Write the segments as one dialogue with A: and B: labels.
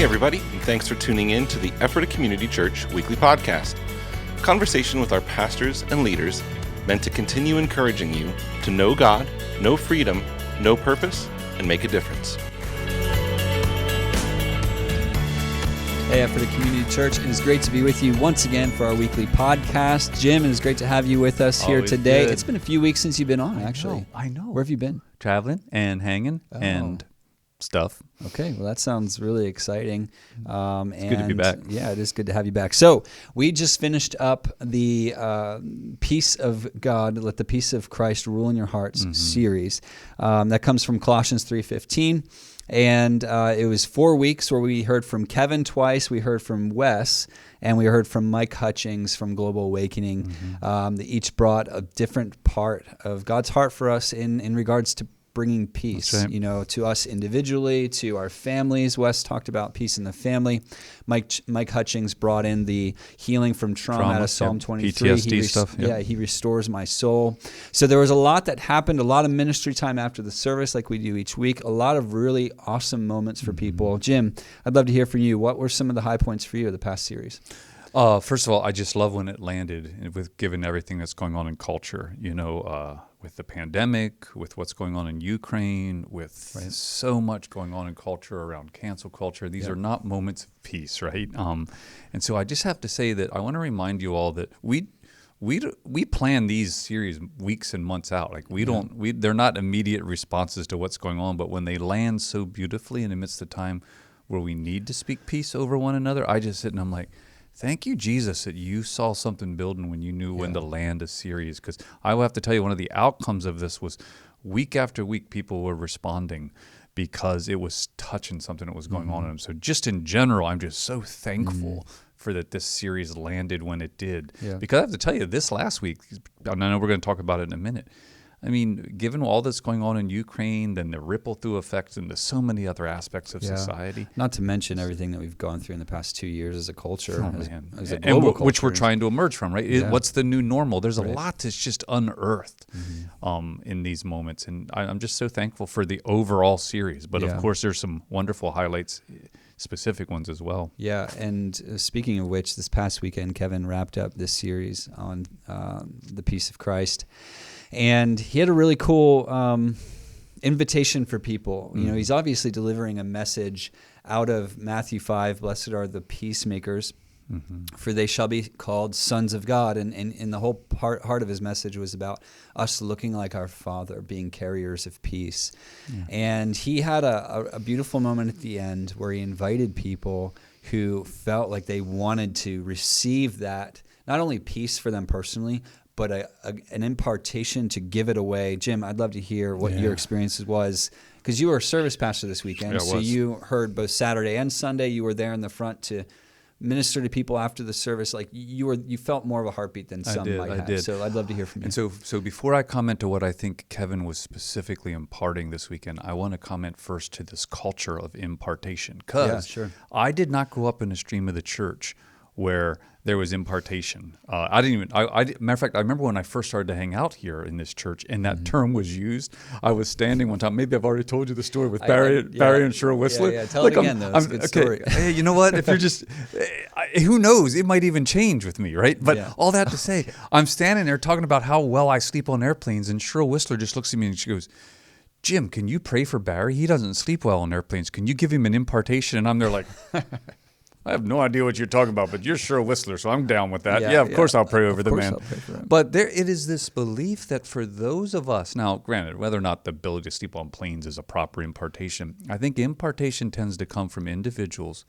A: Hey everybody, and thanks for tuning in to the Ephrata Community Church Weekly Podcast. Conversation with our pastors and leaders meant to continue encouraging you to know God, know freedom, know purpose, and make a difference.
B: Hey, Ephrata Community Church, it is great to be with you once again for our weekly podcast. Jim, it is great to have you with us here today. Good. It's been a few weeks since you've been on, actually.
C: I know.
B: Where have you been?
C: Traveling and hanging and stuff.
B: Okay, well, that sounds really exciting.
C: It's good to be back.
B: Yeah, it is good to have you back. So we just finished up the Peace of God, Let the Peace of Christ Rule in Your Hearts series. That comes from Colossians 3:15. And it was 4 weeks where we heard from Kevin twice, we heard from Wes, and we heard from Mike Hutchings from Global Awakening. They each brought a different part of God's heart for us in regards to bringing peace, right, to us individually, to our families. Wes talked about peace in the family. Mike Hutchings brought in the healing from trauma out of Psalm 23.
C: PTSD stuff.
B: Yeah, he restores my soul. So there was a lot that happened, a lot of ministry time after the service like we do each week, a lot of really awesome moments for people. Jim, I'd love to hear from you. What were some of the high points for you of the past series?
C: First of all, I just love when it landed, with given everything that's going on in culture, with the pandemic, with what's going on in Ukraine, with so much going on in culture around cancel culture. These are not moments of peace, right? And so I just have to say that I want to remind you all that we plan these series weeks and months out. Like they're not immediate responses to what's going on, but when they land so beautifully in the midst of time where we need to speak peace over one another, I just sit and I'm like, thank you, Jesus, that you saw something building when you knew when to land a series. Because I will have to tell you, one of the outcomes of this was week after week, people were responding because it was touching something that was going on in them. So just in general, I'm just so thankful for that this series landed when it did. Yeah. Because I have to tell you, this last week, and I know we're going to talk about it in a minute, I mean, given all that's going on in Ukraine, then the ripple through effects into so many other aspects of society.
B: Not to mention everything that we've gone through in the past 2 years as a culture, as a
C: and
B: global culture.
C: Which we're trying to emerge from, right? What's the new normal? There's a lot that's just unearthed in these moments. And I'm just so thankful for the overall series. But of course, there's some wonderful highlights, specific ones as well. Yeah,
B: and speaking of which, this past weekend, Kevin wrapped up this series on the peace of Christ. And he had a really cool invitation for people. He's obviously delivering a message out of Matthew 5, blessed are the peacemakers, for they shall be called sons of God. And the whole heart of his message was about us looking like our Father, being carriers of peace. Yeah. And he had a beautiful moment at the end where he invited people who felt like they wanted to receive that, not only peace for them personally, but an impartation to give it away. Jim, I'd love to hear what your experience was, because you were a service pastor this weekend, so you heard both Saturday and Sunday. You were there in the front to minister to people after the service. Like you felt more of a heartbeat than some might have. Did. So I'd love to hear from you.
C: And so before I comment to what I think Kevin was specifically imparting this weekend, I want to comment first to this culture of impartation, because I did not grow up in a stream of the church where there was impartation. Matter of fact, I remember when I first started to hang out here in this church and that term was used. I was standing one time, maybe I've already told you the story with Barry and Cheryl Whistler.
B: Yeah, tell it again though, it's a good story.
C: Hey, you know what? If you're just, who knows? It might even change with me, right? But all that to say, I'm standing there talking about how well I sleep on airplanes, and Cheryl Whistler just looks at me and she goes, Jim, can you pray for Barry? He doesn't sleep well on airplanes. Can you give him an impartation? And I'm there like... I have no idea what you're talking about, but you're Cheryl Whistler, so I'm down with that. Of course I'll pray over the man. But it is this belief that for those of us, now granted, whether or not the ability to sleep on planes is a proper impartation, I think impartation tends to come from individuals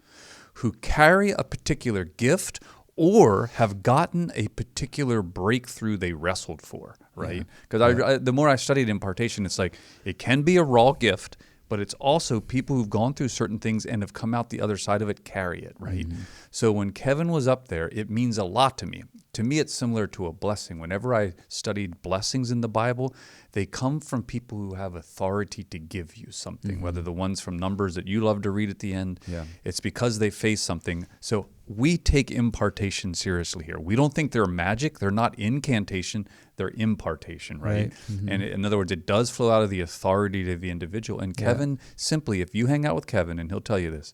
C: who carry a particular gift or have gotten a particular breakthrough they wrestled for, right? Because the more I studied impartation, it's like it can be a raw gift, but it's also people who've gone through certain things and have come out the other side of it carry it, right? So when Kevin was up there, it means a lot to me. To me, it's similar to a blessing. Whenever I studied blessings in the Bible, they come from people who have authority to give you something, whether the ones from Numbers that you love to read at the end, it's because they face something. So we take impartation seriously here. We don't think they're magic. They're not incantation. They're impartation, right? And in other words, it does flow out of the authority of the individual. And Kevin, simply, if you hang out with Kevin, and he'll tell you this,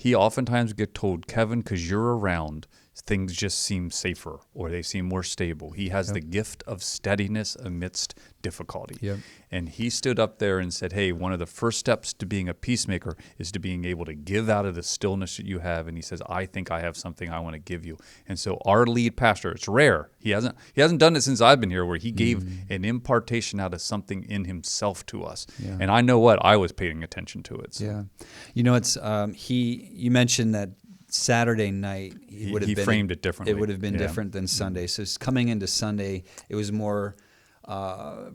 C: he oftentimes get told, Kevin, because you're around, things just seem safer or they seem more stable. He has the gift of steadiness amidst difficulty.
B: Yep.
C: And he stood up there and said, hey, one of the first steps to being a peacemaker is to being able to give out of the stillness that you have. And he says, I think I have something I want to give you. And so our lead pastor, it's rare. He hasn't done it since I've been here, where he gave an impartation out of something in himself to us. Yeah. And I know what I was paying attention to it. So.
B: Yeah. You know, it's you mentioned that Saturday night
C: he framed it differently.
B: It would have been different than Sunday. So coming into Sunday, it was more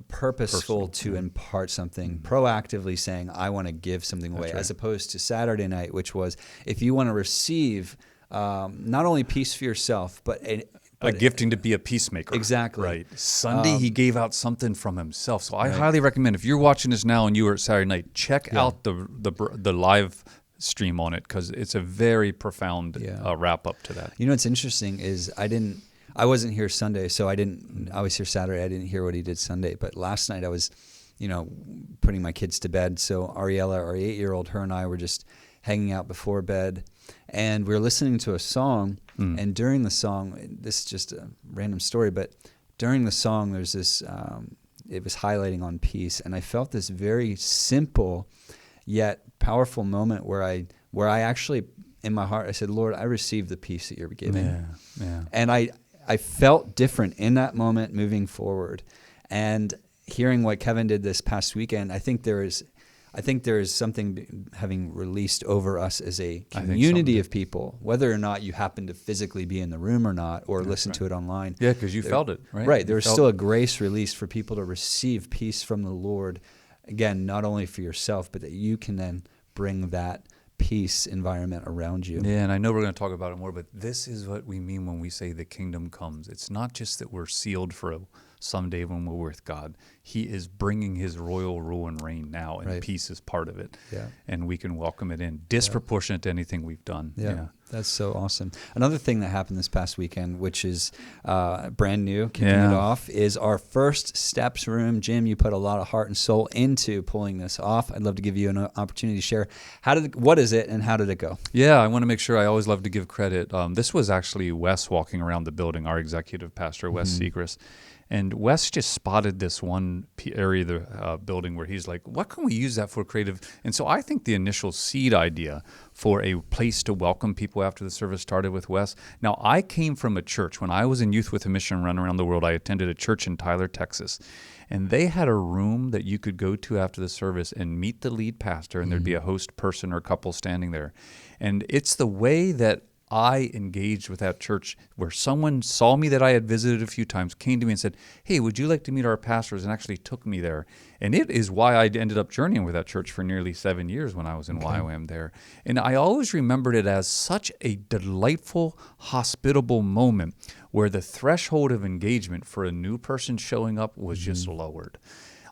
B: purposeful to impart something, proactively saying, I want to give something away, as opposed to Saturday night, which was, if you want to receive not only peace for yourself, but
C: a gifting to be a peacemaker.
B: Exactly.
C: Right. Sunday, he gave out something from himself. So I highly recommend, if you're watching this now and you were at Saturday night, check out the live stream on it, because it's a very profound wrap up to that.
B: You know what's interesting is I wasn't here Sunday, so I was here Saturday. I didn't hear what he did Sunday, but last night I was, putting my kids to bed. So Ariella, our 8-year-old, her and I were just hanging out before bed, and we were listening to a song. And during the song, this is just a random story, but during the song, there's this. It was highlighting on peace, and I felt this very simple yet powerful moment where I actually, in my heart, I said, Lord, I receive the peace that you're giving.
C: Yeah.
B: And I felt different in that moment moving forward. And hearing what Kevin did this past weekend, I think there is something having released over us as a community of people, whether or not you happen to physically be in the room or not, or listen to it online.
C: Yeah, because you felt it, right?
B: Right. There's still a grace released for people to receive peace from the Lord. Again, not only for yourself, but that you can then bring that peace environment around you.
C: Yeah, and I know we're going to talk about it more, but this is what we mean when we say the kingdom comes. It's not just that we're sealed for someday when we're with God. He is bringing his royal rule and reign now, and peace is part of it. Yeah. And we can welcome it in, disproportionate to anything we've done.
B: Yeah. That's so awesome. Another thing that happened this past weekend, which is brand new, kicking it off, is our first steps room. Jim, you put a lot of heart and soul into pulling this off. I'd love to give you an opportunity to share. What is it and how did it go?
C: Yeah, I want to make sure. I always love to give credit. This was actually Wes walking around the building, our executive pastor, Wes Segrist. And Wes just spotted this one area of the building where he's like, what can we use that for creative? And so I think the initial seed idea for a place to welcome people after the service started with Wes. Now, I came from a church. When I was in Youth with a Mission Run Around the World, I attended a church in Tyler, Texas. And they had a room that you could go to after the service and meet the lead pastor, and there'd be a host person or couple standing there. And it's the way that I engaged with that church, where someone saw me that I had visited a few times, came to me and said, hey, would you like to meet our pastors? And actually took me there. And it is why I ended up journeying with that church for nearly 7 years when I was in YWAM there. And I always remembered it as such a delightful, hospitable moment where the threshold of engagement for a new person showing up was just lowered.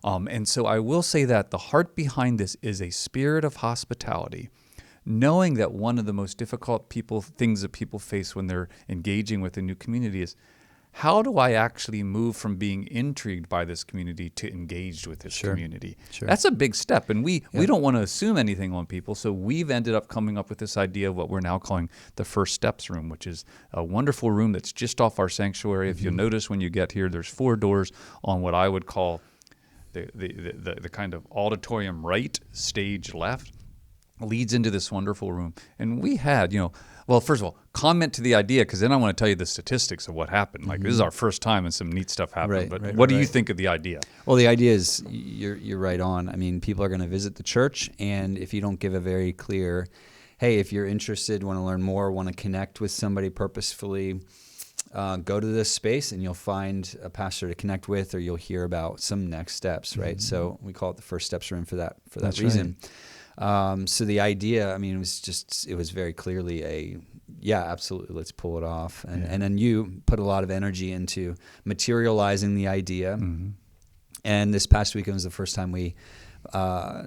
C: And so I will say that the heart behind this is a spirit of hospitality, knowing that one of the most difficult things that people face when they're engaging with a new community is, how do I actually move from being intrigued by this community to engaged with this community? Sure. That's a big step, and we don't want to assume anything on people, so we've ended up coming up with this idea of what we're now calling the First Steps Room, which is a wonderful room that's just off our sanctuary. If you'll notice when you get here, there's 4 doors on what I would call the kind of auditorium right, stage left, leads into this wonderful room. And we had, well, first of all, comment to the idea, because then I want to tell you the statistics of what happened. Like, this is our first time and some neat stuff happened. What do you think of the idea?
B: Well, the idea is you're right on. I mean, people are going to visit the church, and if you don't give a very clear, hey, if you're interested, want to learn more, want to connect with somebody purposefully, go to this space and you'll find a pastor to connect with, or you'll hear about some next steps, right? So we call it the First Steps Room for that reason. Right. So the idea, I mean, it was very clearly absolutely, let's pull it off. And then you put a lot of energy into materializing the idea. Mm-hmm. And this past weekend was the first time we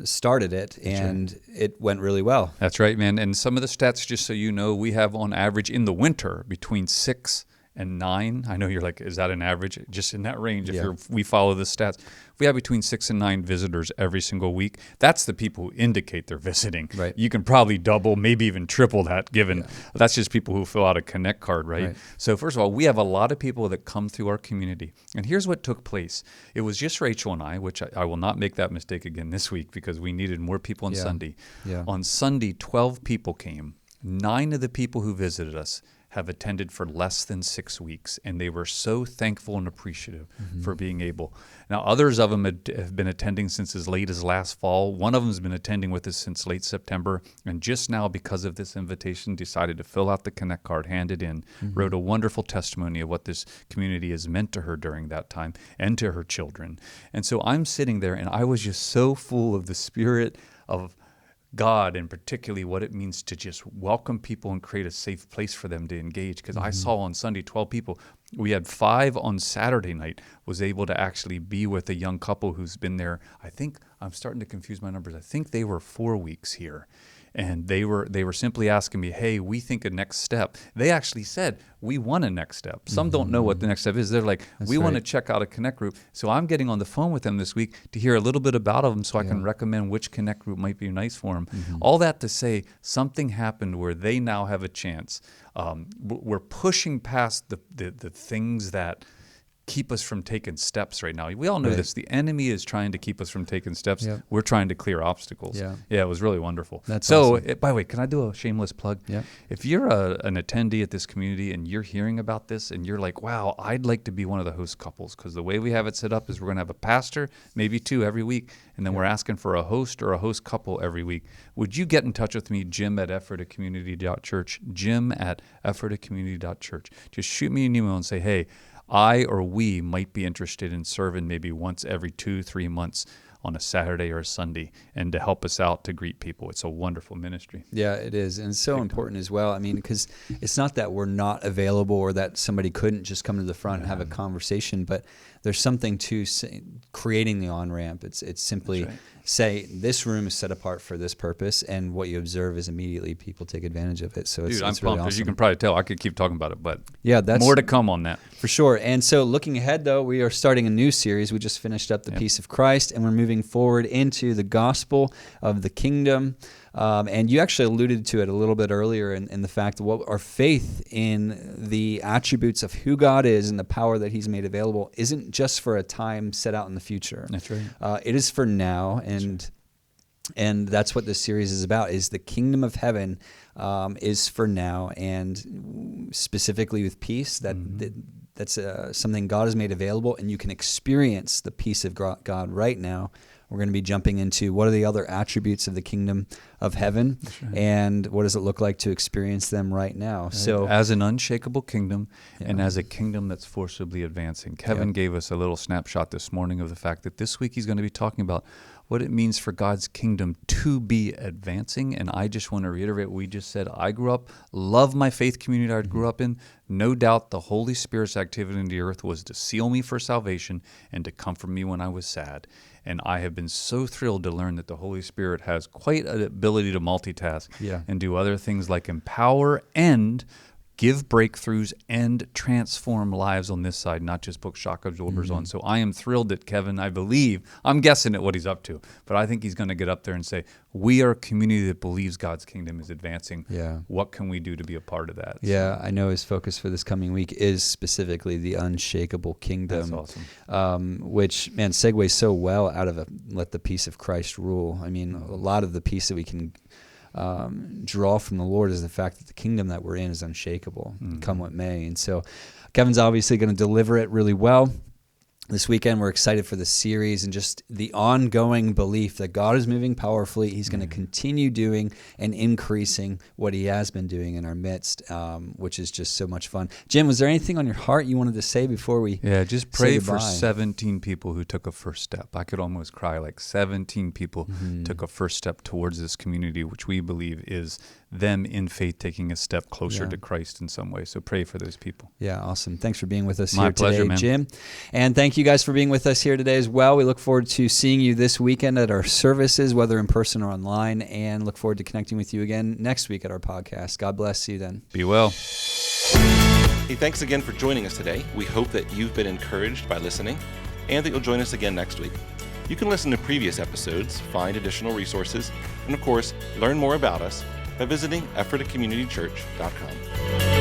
B: started it, and it went really well.
C: That's right, man. And some of the stats, just so you know, we have on average in the winter between 6 and 9. I know you're like, is that an average? Just in that range,
B: Yeah.
C: we follow the stats. We have between 6 and 9 visitors every single week. That's the people who indicate they're visiting.
B: Right.
C: You can probably double, maybe even triple that, given that's just people who fill out a Connect card, right? So first of all, we have a lot of people that come through our community. And here's what took place. It was just Rachel and I, which I will not make that mistake again this week because we needed more people on Sunday.
B: Yeah.
C: On Sunday, 12 people came. 9 of the people who visited us have attended for less than 6 weeks, and they were so thankful and appreciative for being able. Now, others of them have been attending since as late as last fall. One of them has been attending with us since late September, and just now, because of this invitation, decided to fill out the Connect card, hand it in, wrote a wonderful testimony of what this community has meant to her during that time and to her children. And so I'm sitting there, and I was just so full of the Spirit of God, and particularly what it means to just welcome people and create a safe place for them to engage. Because I saw on Sunday 12 people. We had 5 on Saturday night, was able to actually be with a young couple who's been there. I think, I'm starting to confuse my numbers. I think they were 4 weeks here. And they were simply asking me, hey, we think a next step. They actually said, we want a next step. Some don't know what the next step is. They're like, we want to check out a Connect group. So I'm getting on the phone with them this week to hear a little bit about them so I can recommend which Connect group might be nice for them. All that to say, something happened where they now have a chance. We're pushing past the things that keep us from taking steps right now. We all know this. The enemy is trying to keep us from taking steps.
B: Yep.
C: We're trying to clear obstacles.
B: Yeah.
C: Yeah, it was really wonderful.
B: That's
C: so,
B: awesome.
C: by the way, can I do a shameless plug?
B: Yeah.
C: If you're an attendee at this community and you're hearing about this and you're like, wow, I'd like to be one of the host couples, because the way we have it set up is we're going to have a pastor, maybe 2 every week, and then we're asking for a host or a host couple every week. Would you get in touch with me, Jim@effortacommunity.church, Jim@effortacommunity.church. Just shoot me an email and say, hey, I or we might be interested in serving maybe once every 2-3 months on a Saturday or a Sunday, and to help us out to greet people. It's a wonderful ministry.
B: Yeah, it is. And it's so important as well. I mean, because it's not that we're not available or that somebody couldn't just come to the front and have a conversation, but there's something to creating the on-ramp. It's simply say, this room is set apart for this purpose, and what you observe is immediately people take advantage of it. So it's,
C: Dude, I'm
B: it's really
C: pumped.
B: awesome.
C: As you can probably tell, I could keep talking about it, but
B: yeah, that's
C: more to come on that.
B: For sure. And so looking ahead, though, we are starting a new series. We just finished up the Peace of Christ, and we're moving forward into the gospel of the kingdom. And you actually alluded to it a little bit earlier in the fact that what our faith in the attributes of who God is and the power that He's made available isn't just for a time set out in the future.
C: That's right.
B: It is for now, and that's what this series is about, is the kingdom of heaven is for now, and specifically with peace, that's something God has made available, and you can experience the peace of God right now. We're going to be jumping into what are the other attributes of the kingdom of heaven, and what does it look like to experience them right now. Right. So,
C: as an unshakable kingdom, and as a kingdom that's forcibly advancing. Kevin gave us a little snapshot this morning of the fact that this week he's going to be talking about what it means for God's kingdom to be advancing. And I just want to reiterate what we just said. I grew up, love my faith community I grew up in. No doubt the Holy Spirit's activity in the earth was to seal me for salvation and to comfort me when I was sad. And I have been so thrilled to learn that the Holy Spirit has quite an ability to multitask and do other things like empower and give breakthroughs and transform lives on this side, not just put shock absorbers on. So I am thrilled that Kevin, I believe, I'm guessing at what he's up to, but I think he's going to get up there and say, we are a community that believes God's kingdom is advancing. Yeah. What can we do to be a part of that?
B: Yeah, I know his focus for this coming week is specifically the unshakable kingdom.
C: That's awesome.
B: Which, man, segues so well out of let the peace of Christ rule. I mean, a lot of the peace that we can draw from the Lord is the fact that the kingdom that we're in is unshakable, come what may. And so Kevin's obviously going to deliver it really well. This weekend, we're excited for the series and just the ongoing belief that God is moving powerfully. He's going to continue doing and increasing what He has been doing in our midst, which is just so much fun. Jim, was there anything on your heart you wanted to say before we
C: just pray for 17 people who took a first step. I could almost cry. Like 17 people took a first step towards this community, which we believe is them in faith taking a step closer to Christ in some way. So pray for those people.
B: Yeah, awesome. Thanks for being with us
C: My
B: here
C: pleasure,
B: today,
C: man.
B: Jim. And thank you guys for being with us here today as well. We look forward to seeing you this weekend at our services, whether in person or online, and look forward to connecting with you again next week at our podcast. God bless you then.
C: Be well.
A: Hey, thanks again for joining us today. We hope that you've been encouraged by listening and that you'll join us again next week. You can listen to previous episodes, find additional resources, and of course, learn more about us by visiting EphphatACommunityChurch.com.